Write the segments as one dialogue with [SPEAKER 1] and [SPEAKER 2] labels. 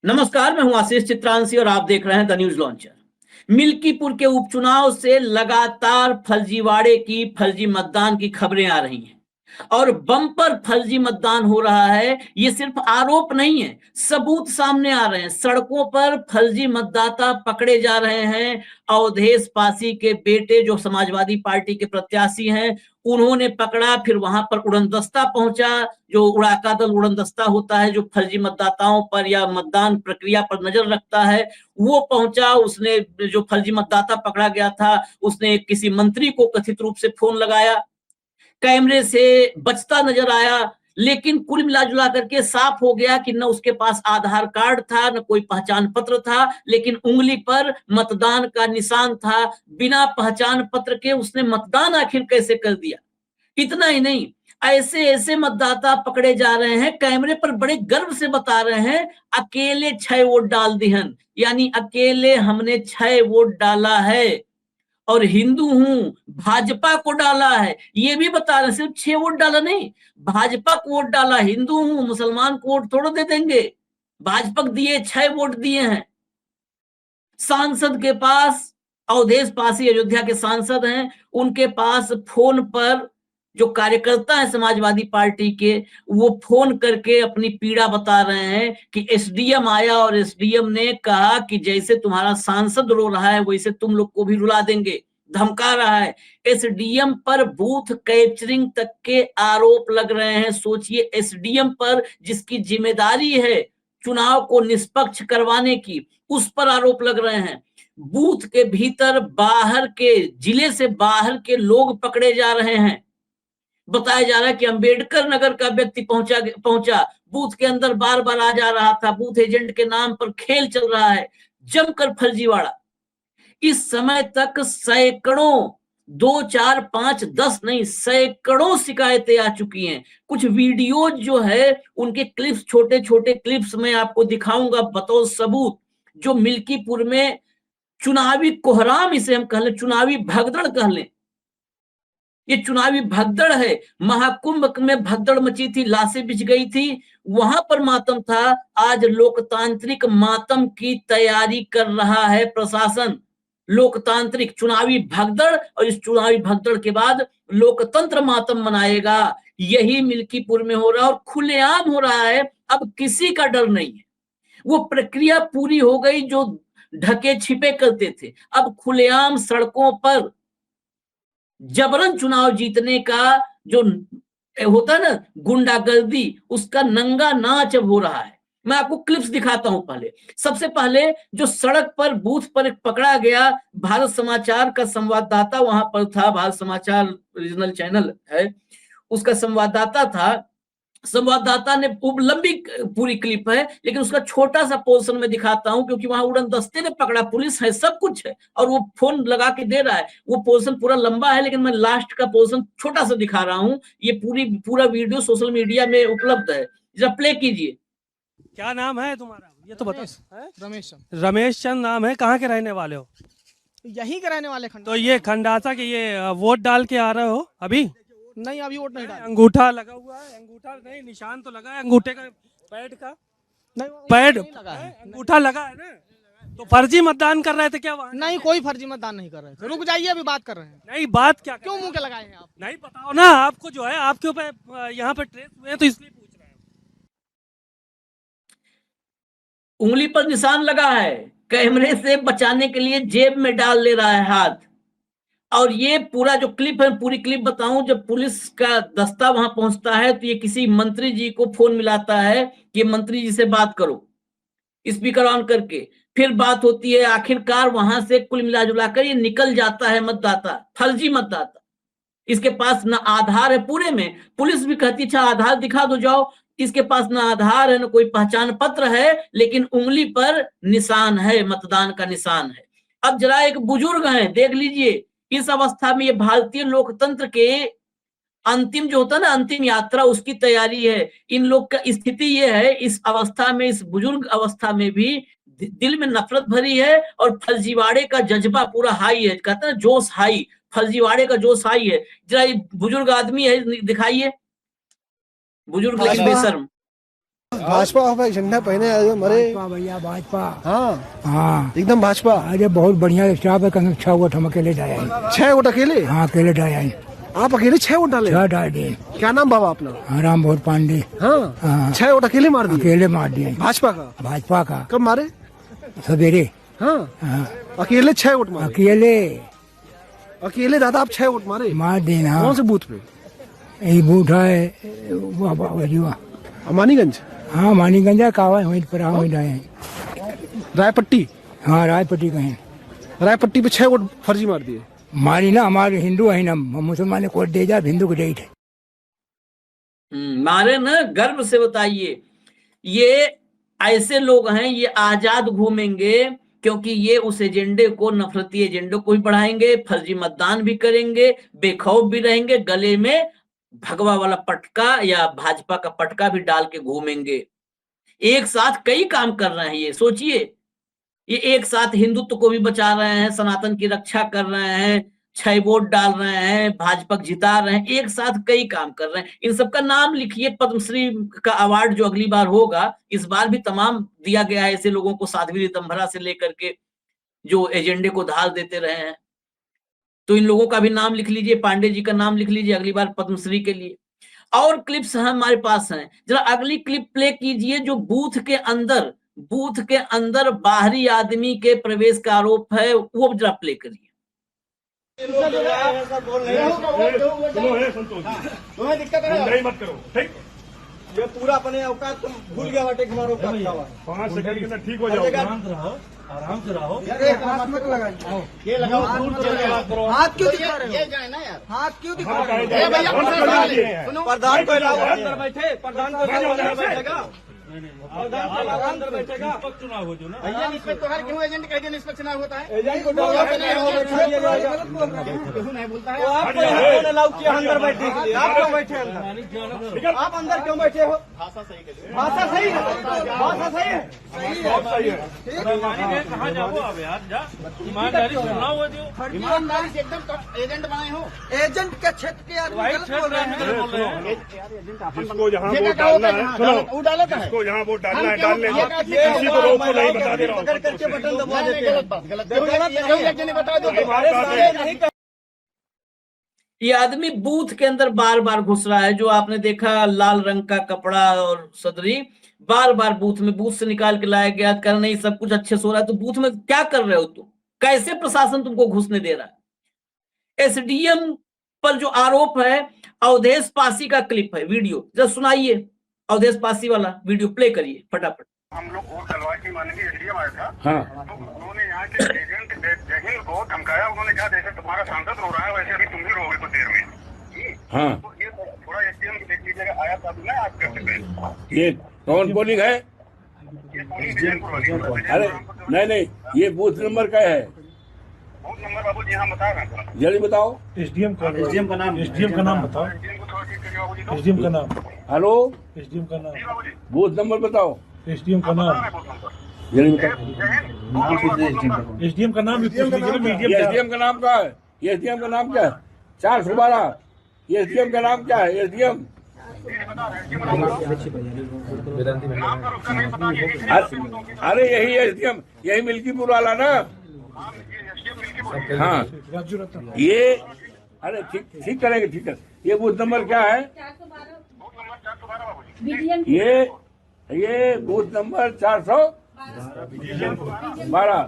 [SPEAKER 1] नमस्कार, मैं हूं आशीष चित्रांशी और आप देख रहे हैं द न्यूज लॉन्चर। मिल्कीपुर के उपचुनाव से लगातार फर्जीवाड़े की, फर्जी मतदान की खबरें आ रही हैं और बम्पर फर्जी मतदान हो रहा है। ये सिर्फ आरोप नहीं है, सबूत सामने आ रहे हैं। सड़कों पर फर्जी मतदाता पकड़े जा रहे हैं। अवधेश पासी के बेटे जो समाजवादी पार्टी के प्रत्याशी हैं, उन्होंने पकड़ा, फिर वहां पर उड़नदस्ता पहुंचा। जो उड़ाका दल उड़नदस्ता होता है, जो फर्जी मतदाताओं पर या मतदान प्रक्रिया पर नजर रखता है, वो पहुंचा। उसने, जो फर्जी मतदाता पकड़ा गया था, उसने किसी मंत्री को कथित रूप से फोन लगाया, कैमरे से बचता नजर आया। लेकिन कुल मिला जुला करके साफ हो गया कि न उसके पास आधार कार्ड था, न कोई पहचान पत्र था, लेकिन उंगली पर मतदान का निशान था। बिना पहचान पत्र के उसने मतदान आखिर कैसे कर दिया? इतना ही नहीं, ऐसे ऐसे मतदाता पकड़े जा रहे हैं, कैमरे पर बड़े गर्व से बता रहे हैं, अकेले 6 वोट डाल दिहन, यानी अकेले हमने 6 वोट डाला है और हिंदू हूं, भाजपा को डाला है, ये भी बता रहे। सिर्फ 6 वोट डाला नहीं, भाजपा को वोट डाला। हिंदू हूं, मुसलमान को वोट थोड़ा दे देंगे। भाजपा को दिए, 6 वोट दिए हैं। सांसद के पास, अवधेश पासी अयोध्या के सांसद हैं, उनके पास फोन पर जो कार्यकर्ता है समाजवादी पार्टी के, वो फोन करके अपनी पीड़ा बता रहे हैं कि एसडीएम आया और एसडीएम ने कहा कि जैसे तुम्हारा सांसद रो रहा है वैसे तुम लोग को भी रुला देंगे, धमका रहा है। एसडीएम पर बूथ कैप्चरिंग तक के आरोप लग रहे हैं। सोचिए, एसडीएम पर, जिसकी जिम्मेदारी है चुनाव को निष्पक्ष करवाने की, उस पर आरोप लग रहे हैं। बूथ के भीतर, बाहर के, जिले से बाहर के लोग पकड़े जा रहे हैं। बताया जा रहा है कि अंबेडकर नगर का व्यक्ति पहुंचा बूथ के अंदर, बार बार आ जा रहा था। बूथ एजेंट के नाम पर खेल चल रहा है, जमकर फर्जीवाड़ा। इस समय तक सैकड़ों, 2 4 5 10 नहीं, सैकड़ों शिकायतें आ चुकी हैं। कुछ वीडियोज जो है, उनके क्लिप्स, छोटे छोटे क्लिप्स मैं आपको दिखाऊंगा बतौर सबूत, जो मिल्कीपुर में चुनावी कोहराम, इसे हम कह लें, चुनावी भगदड़ कह लें। ये चुनावी भगदड़ है। महाकुंभ में भगदड़ मची थी, लाशें बिछ गई थी, वहां पर मातम था। आज लोकतांत्रिक मातम की तैयारी कर रहा है प्रशासन। लोकतांत्रिक चुनावी भगदड़, और इस चुनावी भगदड़ के बाद लोकतंत्र मातम मनाएगा। यही मिल्कीपुर में हो रहा है और खुलेआम हो रहा है। अब किसी का डर नहीं है। वो प्रक्रिया पूरी हो गई जो ढके छिपे करते थे। अब खुलेआम सड़कों पर जबरन चुनाव जीतने का जो होता है ना, गुंडागर्दी, उसका नंगा नाच अब हो रहा है। मैं आपको क्लिप्स दिखाता हूं। पहले, सबसे पहले जो सड़क पर, बूथ पर एक पकड़ा गया, भारत समाचार का संवाददाता वहां पर था। भारत समाचार रीजनल चैनल है, उसका संवाददाता था। संवाददाता ने, लंबी पूरी क्लिप है, लेकिन उसका छोटा सा पोर्शन में दिखाता हूं, क्योंकि वहां उड़न दस्ते ने पकड़ा, पुलिस है, सब कुछ है, और वो फोन लगा के दे रहा है। वो पोर्शन पूरा लंबा है, लेकिन मैं लास्ट का पोर्शन छोटा सा दिखा रहा हूं। ये पूरा वीडियो सोशल मीडिया में उपलब्ध है, जरा प्ले कीजिए।
[SPEAKER 2] क्या नाम है तुम्हारा, ये तो बताओ।
[SPEAKER 3] रमेश
[SPEAKER 2] रमेश चंद नाम है, कहाँ के रहने वाले हो?
[SPEAKER 3] यहीं के रहने वाले
[SPEAKER 2] तो ये खंडासा के, ये वोट डाल के आ रहे हो अभी?
[SPEAKER 3] नहीं, अभी वोट नहीं डाला।
[SPEAKER 2] अंगूठा लगा हुआ है? अंगूठा नहीं, निशान तो लगा है अंगूठे का, पैड का।
[SPEAKER 3] नहीं,
[SPEAKER 2] पैड
[SPEAKER 3] लगा है,
[SPEAKER 2] अंगूठा लगा है ना? तो फर्जी मतदान कर रहे थे क्या वहाँ?
[SPEAKER 3] नहीं, कोई फर्जी मतदान नहीं कर रहे थे। रुक जाइए, अभी बात कर रहे हैं।
[SPEAKER 2] नहीं, बात क्या
[SPEAKER 3] क्यों मुंह के लगाए हैं आप?
[SPEAKER 2] नहीं बताओ ना, आपको जो है, आपके ऊपर यहाँ पे ट्रेस हुए तो इसलिए पूछ रहे हैं।
[SPEAKER 1] उंगली पर निशान लगा है, कैमरे से बचाने के लिए जेब में डाल ले रहा है हाथ। और ये पूरा जो क्लिप है, पूरी क्लिप बताऊं, जब पुलिस का दस्ता वहां पहुंचता है तो ये किसी मंत्री जी को फोन मिलाता है कि मंत्री जी से बात करो, स्पीकर ऑन करके। फिर बात होती है, आखिरकार वहां से कुल मिला जुलाकर ये निकल जाता है मतदाता, फर्जी मतदाता। इसके पास ना आधार है, पूरे में पुलिस भी कहती है अच्छा आधार दिखा दो जाओ। इसके पास ना आधार है, ना कोई पहचान पत्र है, लेकिन उंगली पर निशान है, मतदान का निशान है। अब जरा एक बुजुर्ग हैं, देख लीजिए। इस अवस्था में ये भारतीय लोकतंत्र के अंतिम, जो होता है ना, अंतिम यात्रा, उसकी तैयारी है। इन लोग का स्थिति ये है, इस अवस्था में, इस बुजुर्ग अवस्था में भी दिल में नफरत भरी है और फर्जीवाड़े का जज्बा पूरा हाई है। कहते हैं जोश हाई, फर्जीवाड़े का जोश हाई है। जरा ये बुजुर्ग आदमी है, दिखाइए, बुजुर्ग लेकिन बेशर्म।
[SPEAKER 4] भाजपा का झंडा पहने आए मरे।
[SPEAKER 5] भाजपा भैया भाजपा।
[SPEAKER 4] हाँ
[SPEAKER 5] हाँ
[SPEAKER 4] एकदम भाजपा।
[SPEAKER 5] अरे बहुत बढ़िया स्टाफ है, कहीं 6 वोट हम अकेले डाले हैं।
[SPEAKER 4] 6 वोट अकेले?
[SPEAKER 5] हाँ अकेले डाले हैं।
[SPEAKER 4] आप अकेले 6 वोट डाले?
[SPEAKER 5] 6 डाल दिए।
[SPEAKER 4] क्या नाम बाबा अपना?
[SPEAKER 5] हाँ राम भोर पांडे।
[SPEAKER 4] हाँ
[SPEAKER 5] हाँ
[SPEAKER 4] 6 वोट अकेले मार दिए?
[SPEAKER 5] अकेले मार दिए।
[SPEAKER 4] भाजपा का?
[SPEAKER 5] भाजपा का।
[SPEAKER 4] कब मारे?
[SPEAKER 5] सवेरे।
[SPEAKER 4] हाँ
[SPEAKER 5] हाँ
[SPEAKER 4] अकेले 6 वोट मारे? अकेले दादा आप 6 वोट मारे?
[SPEAKER 5] मार देना।
[SPEAKER 4] कौन से बूथ पे?
[SPEAKER 5] यही बूथ है
[SPEAKER 4] अमानीगंज?
[SPEAKER 5] हाँ मानीगंज कावा वहीं पर वहीं डाले हैं।
[SPEAKER 4] रायपट्टी?
[SPEAKER 5] हाँ रायपट्टी कहीं।
[SPEAKER 4] रायपट्टी पे 6 वोट फर्जी मार दिए?
[SPEAKER 5] मारी ना, हमारे हिंदू है ना, मुसलमान ने कोट दे जा, हिंदू को डेट है।
[SPEAKER 1] मारे ना, गर्व से बताइए। ये ऐसे लोग हैं, ये आजाद घूमेंगे क्योंकि ये उस एजेंडे को, नफरती एजेंडे को भी बढ़ाएंगे, फर्जी मतदान भी करेंगे, बेखौफ भी रहेंगे, गले में भगवा वाला पटका या भाजपा का पटका भी डाल के घूमेंगे। एक साथ कई काम कर रहे हैं ये, सोचिए। ये एक साथ हिंदुत्व को भी बचा रहे हैं, सनातन की रक्षा कर रहे हैं, 6 वोट डाल रहे हैं, भाजपा जिता रहे हैं, एक साथ कई काम कर रहे हैं। इन सबका नाम लिखिए। पद्मश्री का अवार्ड जो अगली बार होगा, इस बार भी तमाम दिया गया है ऐसे लोगों को, साध्वी ऋतंभरा से लेकर के जो एजेंडे को ढाल देते रहे हैं। तो इन लोगों का भी नाम लिख लीजिए, पांडे जी का नाम लिख लीजिए अगली बार पद्मश्री के लिए। और क्लिप्स हमारे पास हैं, जरा अगली क्लिप प्ले कीजिए। जो बूथ के अंदर बाहरी आदमी के प्रवेश का आरोप है, वो जरा प्ले करिए।
[SPEAKER 6] तुम्हें दिक्कत है मत करो, ठीक? ये पूरा अपने औकात तुम भूल गया बाटे, हमारा औकात क्या हुआ? 5 सेकंड के अंदर ठीक हो जाओगे। आराम से रहो।
[SPEAKER 3] हाथ मत लगाओ।
[SPEAKER 6] ये लगाओ, करो।
[SPEAKER 3] हाथ क्यों दिखा रहे हो?
[SPEAKER 6] ये जाए ना यार,
[SPEAKER 3] हाथ क्यों दिखा
[SPEAKER 6] हाँ,
[SPEAKER 3] रहे हो?
[SPEAKER 6] ये भैया
[SPEAKER 3] सुनो,
[SPEAKER 6] प्रधान को अंदर बैठे, प्रधान को अंदर बैठेगा, अंदर बैठेगा। चुनाव हो जो ना भैया, निष्पक्ष तो हर क्यों एजेंट कह दिया निष्पक्ष चुनाव होता है? एजेंट को नहीं बोलता है। आपको अलाउ किया अंदर बैठने के लिए, आप क्यों बैठे अंदर? आप अंदर क्यों बैठे हो? भाषा सही है, भाषा सही है, सही है। कहाँ जाओ अब यार, जा ईमानदारी से चुनाव हो जो, ईमानदारी से एकदम एजेंट बनाए हो। एजेंट के क्षेत्र के आदमी गलत बोल रहे हैं।
[SPEAKER 7] जिसको जहाँ वोट डालना है,
[SPEAKER 6] वो डाला था,
[SPEAKER 7] जिसको जहाँ वोट डालना है डाल लेना, किसी को रोको नहीं, बता दे रहा हूँ।
[SPEAKER 6] पकड़ करके बटन दबा देते हैं। गलत बता दो।
[SPEAKER 1] ये आदमी बूथ के अंदर बार बार घुस रहा है। जो आपने देखा लाल रंग का कपड़ा और सदरी, बार बार बूथ से निकाल के लाया गया, कर नहीं सब कुछ अच्छे से हो रहा है, तो बूथ में क्या कर रहे हो तुम? कैसे प्रशासन तुमको घुसने दे रहा है? एसडीएम पर जो आरोप है, अवधेश पासी का क्लिप है, वीडियो जरा सुनाइए। अवधेश पासी वाला वीडियो प्ले करिए फटाफट।
[SPEAKER 7] हम लोग वोट डलवा के माननीय एसडीएम आया था,
[SPEAKER 1] हाँ।
[SPEAKER 7] तो उन्होंने यहाँ के एजेंट जहीन को धमकाया। उन्होंने कहा जैसे तुम्हारा सांसद रो रहा है वैसे अभी तुम भी रोगे कुछ देर में। हाँ। तो ये थोड़ा एसडीएम को देख लीजिएगा, आया था ना आप करते थे।
[SPEAKER 8] ये कौन पोलिंग है?
[SPEAKER 7] ये पोलिंग
[SPEAKER 8] अरे नहीं, ये बूथ नंबर क्या है?
[SPEAKER 7] बूथ नंबर बाबू जी यहाँ बता रहे हैं,
[SPEAKER 8] जल्दी बताओ।
[SPEAKER 7] एसडीएम का नाम बताओ।
[SPEAKER 9] एसडीएम का नाम।
[SPEAKER 8] हेलो,
[SPEAKER 9] एसडीएम का नाम।
[SPEAKER 8] बूथ नंबर बताओ।
[SPEAKER 9] एसडीएम का नाम।
[SPEAKER 8] जल्दी बताओ।
[SPEAKER 9] एसडीएम का नाम।
[SPEAKER 8] एसडीएम का नाम क्या है? एसडीएम का नाम क्या है? 412। एसडीएम का नाम क्या है? एसडीएम। अरे यही एसडीएम, यही मिल्कीपुर वाला ना? हाँ, ये अरे ठीक करेंगे, ठीक है। ये बूथ नंबर क्या है? ये बूथ नंबर 412।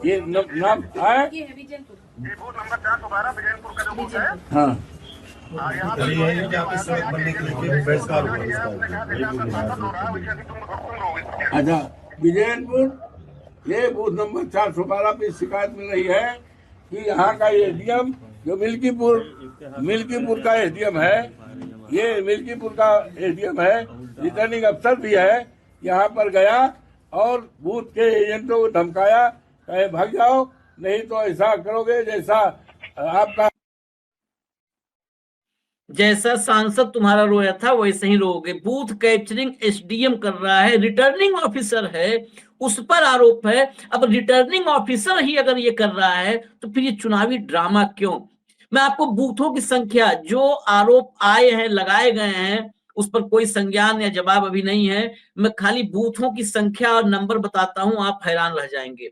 [SPEAKER 8] ये नाम है?
[SPEAKER 7] ये बूथ नंबर 412 विजयपुर का जो बूथ है।
[SPEAKER 8] हाँ। अच्छा, विजयपुर, ये बूथ नंबर 412 पे शिकायत मिल रही है कि यहाँ का एसडीएम जो मिल्कीपुर का एसडीएम है, ये मिल्कीपुर का एसडीएम है, रिटर्निंग अफसर भी है, यहाँ पर गया और बूथ के एजेंटों को धमकाया, कहे भाग जाओ, नहीं तो ऐसा करोगे जैसा आपका,
[SPEAKER 1] जैसा सांसद तुम्हारा रोया था वैसे ही रोगे। बूथ कैप्चरिंग एसडीएम कर रहा है, रिटर्निंग ऑफिसर है, उस पर आरोप है। अब रिटर्निंग ऑफिसर ही अगर ये कर रहा है तो फिर ये चुनावी ड्रामा क्यों? मैं आपको बूथों की संख्या जो आरोप आए हैं, लगाए गए हैं, उस पर कोई संज्ञान या जवाब अभी नहीं है। मैं खाली बूथों की संख्या और नंबर बताता हूं, आप हैरान रह जाएंगे।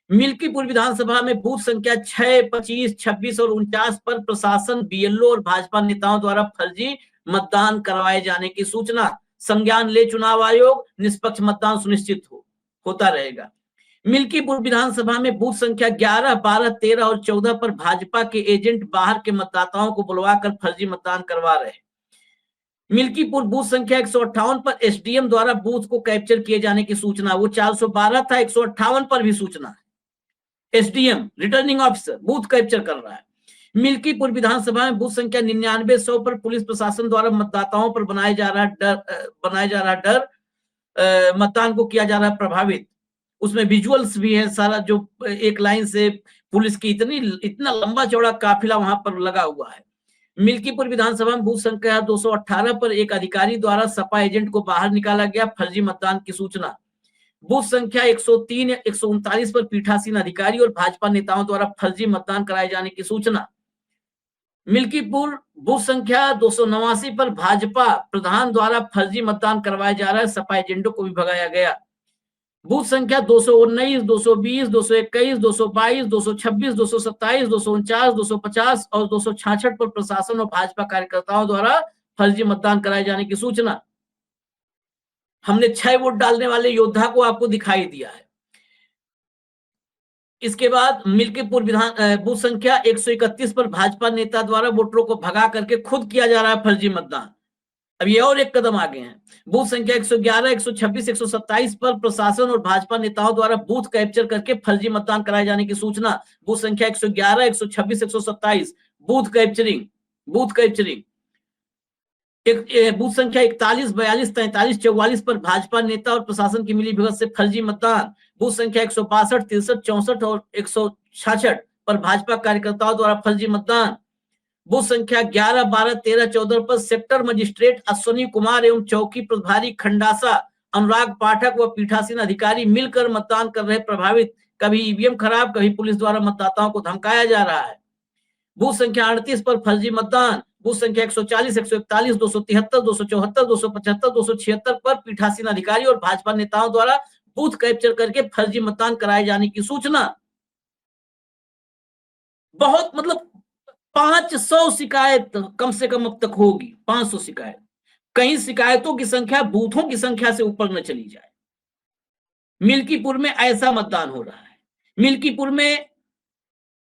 [SPEAKER 1] मिल्कीपुर विधानसभा में बूथ संख्या 6, 25, 26 और 49 पर प्रशासन, बीएलओ और भाजपा नेताओं द्वारा फर्जी मतदान करवाए जाने की सूचना। संज्ञान ले चुनाव आयोग, निष्पक्ष मतदान सुनिश्चित होता रहेगा। मिल्कीपुर विधानसभा में बूथ संख्या 11, 12, 13 और 14 पर भाजपा के एजेंट बाहर के मतदाताओं को बुलवाकर फर्जी मतदान करवा रहे। मिल्कीपुर बूथ संख्या 158 पर एसडीएम द्वारा बूथ को कैप्चर किए जाने की सूचना। वो 412 था, 158 पर भी सूचना है। SDM returning officer booth capture कर रहा है। मिल्कीपुर विधानसभा में बूथ संख्या 99, 100 पर पुलिस प्रशासन द्वारा मतदाताओं पर बनाया जा रहा डर, मतदान को किया जा रहा है प्रभावित। उसमें विजुअल्स भी है सारा, जो एक लाइन से पुलिस की इतना लंबा चौड़ा काफिला वहां पर लगा हुआ है। मिल्कीपुर विधानसभा में बूथ संख्या 218 पर एक अधिकारी द्वारा सपा एजेंट को बाहर निकाला गया, फर्जी मतदान की सूचना। बूथ संख्या 103, 139 पर पीठासीन अधिकारी और भाजपा नेताओं द्वारा फर्जी मतदान कराए जाने की सूचना। मिल्कीपुर बूथ संख्या 289 पर भाजपा प्रधान द्वारा फर्जी मतदान करवाया जा रहा है, सपा एजेंटों को भी भगाया गया। बूथ संख्या 219, 220, 221, 222, 226, 227, 249, 250 और 266 पर प्रशासन और भाजपा कार्यकर्ताओं द्वारा फर्जी मतदान कराए जाने की सूचना। हमने 6 वोट डालने वाले योद्धा को आपको दिखाई दिया है। इसके बाद मिल्कीपुर बूथ संख्या 131 पर भाजपा नेता द्वारा वोटरों को भगा करके खुद किया जा रहा है फर्जी मतदान। अब ये और एक कदम आगे हैं। बूथ संख्या 111, 126, 127 पर प्रशासन और भाजपा नेताओं द्वारा बूथ कैप्चर करके फर्जी मतदान कराए जाने की सूचना। बूथ संख्या 111, 126, 127 बूथ कैप्चरिंग। बूथ संख्या 41, 42, 43, 44 पर भाजपा नेता और प्रशासन की मिलीभगत से फर्जी मतदान। बूथ संख्या 162, 63, 64 और 166 पर भाजपा कार्यकर्ताओं द्वारा फर्जी मतदान। बूथ संख्या 11, 12, 13, 14 पर सेक्टर मजिस्ट्रेट अश्विनी कुमार एवं चौकी प्रभारी खंडासा अनुराग पाठक व पीठासीन अधिकारी मिलकर मतदान कर रहे प्रभावित। कभी ईवीएम खराब, कभी पुलिस द्वारा मतदाताओं को धमकाया जा रहा है। बूथ संख्या 38 पर फर्जी मतदान। बूथ संख्या 140, 141, 273, 274, 275, 276 पर पीठासीन अधिकारी और भाजपा नेताओं द्वारा बूथ कैप्चर करके फर्जी मतदान कराए जाने की सूचना। बहुत मतलब 500 शिकायत कम से कम अब तक होगी, 500 शिकायत। कहीं शिकायतों की संख्या बूथों की संख्या से ऊपर न चली जाए। मिल्कीपुर में ऐसा मतदान हो रहा है। मिल्कीपुर में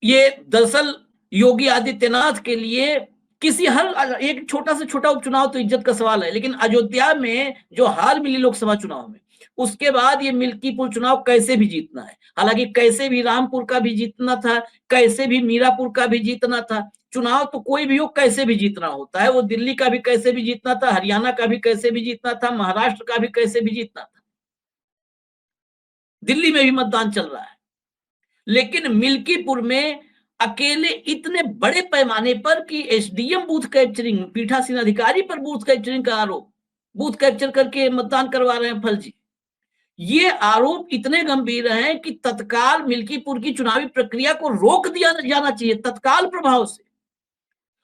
[SPEAKER 1] ये दरअसल योगी आदित्यनाथ के लिए हर एक छोटा से छोटा उपचुनाव तो इज्जत का सवाल है, लेकिन अयोध्या में जो हार मिली लोकसभा चुनाव में, उसके बाद ये मिल्कीपुर चुनाव कैसे भी जीतना है। हालांकि कैसे भी रामपुर का भी जीतना था, कैसे भी मीरापुर का भी जीतना था। चुनाव तो कोई भी हो कैसे भी जीतना होता है। वो दिल्ली का भी कैसे भी जीतना था, हरियाणा का भी कैसे भी जीतना था, महाराष्ट्र का भी कैसे भी जीतना था। दिल्ली में भी मतदान चल रहा है, लेकिन मिल्कीपुर में अकेले इतने बड़े पैमाने पर कि एसडीएम बूथ कैप्चरिंग, पीठासीन अधिकारी पर बूथ कैप्चरिंग का आरोप, बूथ कैप्चर करके मतदान करवा रहे हैं फर्जी। ये आरोप इतने गंभीर हैं कि तत्काल मिल्कीपुर की चुनावी प्रक्रिया को रोक दिया जाना चाहिए तत्काल प्रभाव से।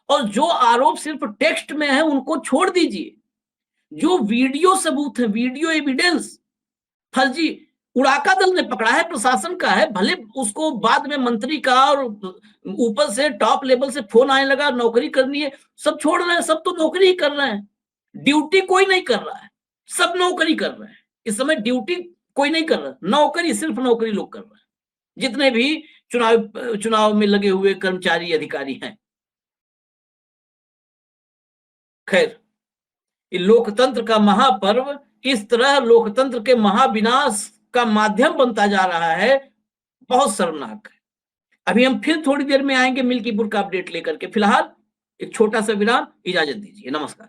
[SPEAKER 1] और जो आरोप सिर्फ टेक्स्ट में है उनको छोड़ दीजिए। जो वीडियो सबूत है, वीडियो एविडेंस फर्जी उड़ाका दल ने पकड़ा है, प्रशासन का है, भले उसको बाद में मंत्री का और ऊपर से टॉप लेवल से फोन आने लगा नौकरी करनी है, सब छोड़ रहे हैं। सब तो नौकरी ही कर रहे हैं, ड्यूटी कोई नहीं कर रहा है, सब नौकरी कर रहे हैं। इस समय ड्यूटी कोई नहीं कर रहा, नौकरी सिर्फ नौकरी लोग कर रहे हैं, जितने भी चुनाव में लगे हुए कर्मचारी अधिकारी हैं। खैर, लोकतंत्र का महापर्व इस तरह लोकतंत्र के महाविनाश का माध्यम बनता जा रहा है, बहुत शर्मनाक है। अभी हम फिर थोड़ी देर में आएंगे मिल्कीपुर का अपडेट लेकर के। फिलहाल एक छोटा सा विराम, इजाजत दीजिए, नमस्कार।